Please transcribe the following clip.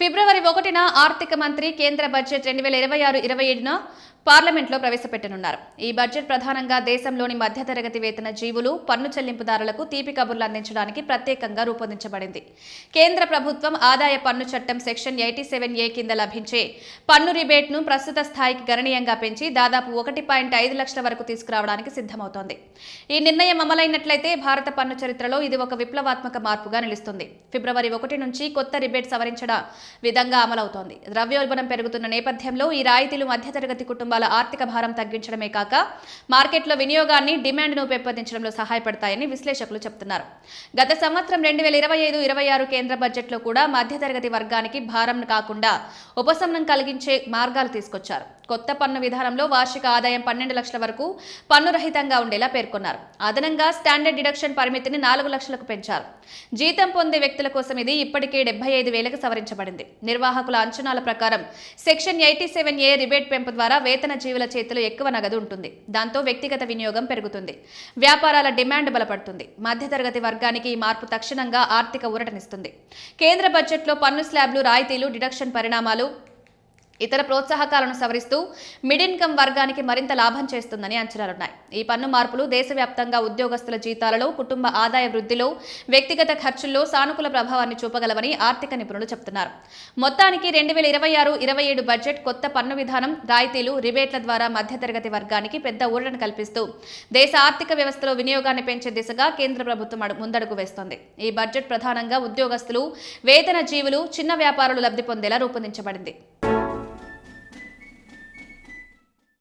ఫిబ్రవరి 1న ఆర్థిక మంత్రి కేంద్ర బడ్జెట్ 2026-27న పార్లమెంట్లో ప్రవేశపెట్టనున్నారు. ఈ బడ్జెట్ ప్రధానంగా దేశంలోని మధ్యతరగతి వేతన జీవులు, పన్ను చెల్లింపుదారులకు తీపి కబుర్లు అందించడానికి ప్రత్యేకంగా రూపొందించబడింది. కేంద్ర ప్రభుత్వం ఆదాయ పన్ను చట్టం సెక్షన్ 87A కింద లభించే పన్ను రిబేట్ను ప్రస్తుత స్థాయికి గణనీయంగా పెంచి దాదాపు 1.5 లక్షల వరకు తీసుకురావడానికి సిద్ధమవుతోంది. ఈ నిర్ణయం అమలైనట్లయితే భారత పన్ను చరిత్రలో ఇది ఒక విప్లవాత్మక మార్పుగా నిలుస్తుంది. ఫిబ్రవరి 1 నుంచి కొత్త రిబేట్ సవరించిన విధంగా అమలవుతోంది. ద్రవ్యోల్బణం పెరుగుతున్న నేపథ్యంలో ఈ రాయితీలు మధ్యతరగతి కుటుంబాల ఆర్థిక భారం తగ్గించడమే కాక మార్కెట్లో వినియోగాన్ని, డిమాండ్ను పెంపొందించడంలో సహాయపడతాయని విశ్లేషకులు చెబుతున్నారు. గత సంవత్సరం 2025-26 కేంద్ర బడ్జెట్లో కూడా మధ్యతరగతి వర్గానికి భారం కాకుండా ఉపశమనం కలిగించే మార్గాలు తీసుకొచ్చారు. కొత్త పన్ను విధానంలో వార్షిక ఆదాయం 12 లక్షల వరకు పన్ను రహితంగా ఉండేలా పేర్కొన్నారు. అదనంగా స్టాండర్డ్ డిడక్షన్ పరిమితిని 4 లక్షలకు పెంచారు. జీతం పొందే వ్యక్తుల కోసం ఇది ఇప్పటికే 75,000కు సవరించబడింది. నిర్వాహకుల అంచనాల ప్రకారం సెక్షన్ 87A రిబేట్ పెంపు ద్వారా వేతన జీవుల చేతిలో ఎక్కువ నగదు ఉంటుంది. దాంతో వ్యక్తిగత వినియోగం పెరుగుతుంది, వ్యాపారాల డిమాండ్ బలపడుతుంది. మధ్యతరగతి వర్గానికి ఈ మార్పు తక్షణంగా ఆర్థిక ఊరటనిస్తుంది. కేంద్ర బడ్జెట్లో పన్ను స్లాబ్లు, రాయితీలు, డిడక్షన్ పరిణామాలు, ఇతర ప్రోత్సాహకాలను సవరిస్తూ మిడ్ ఇన్కమ్ వర్గానికి మరింత లాభం చేస్తుందని అంచనాలున్నాయి. ఈ పన్ను మార్పులు దేశవ్యాప్తంగా ఉద్యోగస్తుల జీతాలలో, కుటుంబ ఆదాయ వృద్ధిలో, వ్యక్తిగత ఖర్చుల్లో సానుకూల ప్రభావాన్ని చూపగలవని ఆర్థిక నిపుణులు చెబుతున్నారు. మొత్తానికి 2026-27 బడ్జెట్ కొత్త పన్ను విధానం, రాయితీలు, రిబేట్ల ద్వారా మధ్యతరగతి వర్గానికి పెద్ద ఊరటను కల్పిస్తూ దేశ ఆర్థిక వ్యవస్థలో వినియోగాన్ని పెంచే దిశగా కేంద్ర ప్రభుత్వం ముందడుగు వేస్తోంది. ఈ బడ్జెట్ ప్రధానంగా ఉద్యోగస్తులు, వేతన జీవులు, చిన్న వ్యాపారులు లబ్ధి పొందేలా రూపొందించబడింది.